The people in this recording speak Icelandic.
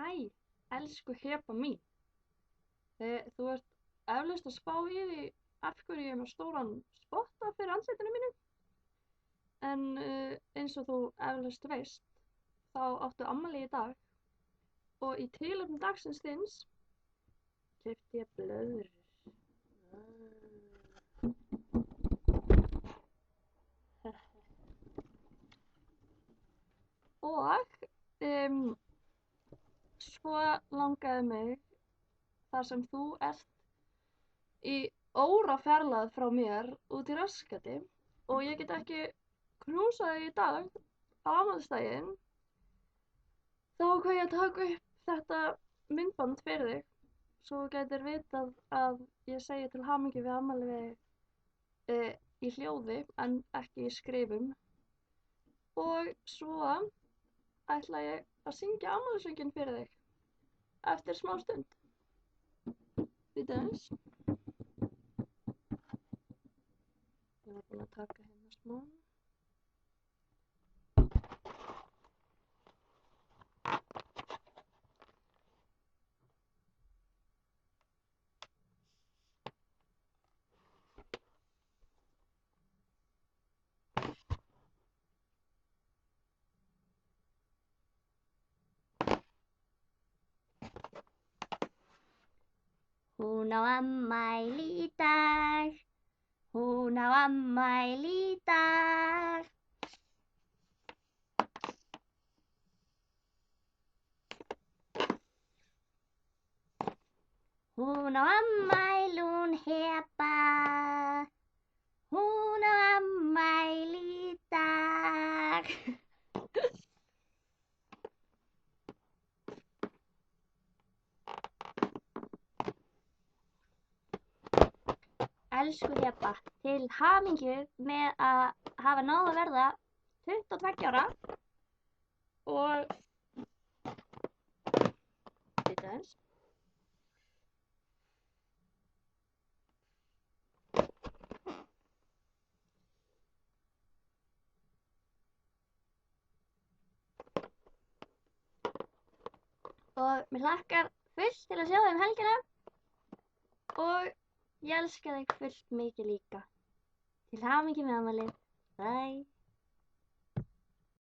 Hæ, elsku Heba mín. Þú ert eflaust að spá í því af hverju ég er með stóran spotta fyrir andlitinu mínu. En eins og þú eflaust veist, þá áttu afmæli í dag og í tilefni dagsins þins keypti ég blöðrur. Og svo langaði mig þar sem þú ert í órafjarlægð frá mér út í raskati og ég get ekki knúsað þig í dag á afmælisdaginn, þá ákvað ég að taka upp þetta myndband fyrir þig svo þú gætir vitað að ég segi til hamingju við afmælið í hljóði en ekki í skrifum. Og svo ætla ég að syngja afmælissönginn fyrir þig eftir smá stund. Bíddu aðeins. Ég var búin að taka hérna smá. Hún á afmæli í dag. Hún á afmæli í dag. Hún á afmæli, hún Heba. Hún á afmæli í dag. Elsku Heba, til hamingju með að hafa náð að verða 22 ára og Bíddu aðeins. Og mér hlakkar fullt til að sjá þig helgina og ég elska þig fullt mikið líka. Til hamingju með afmælið. Bye.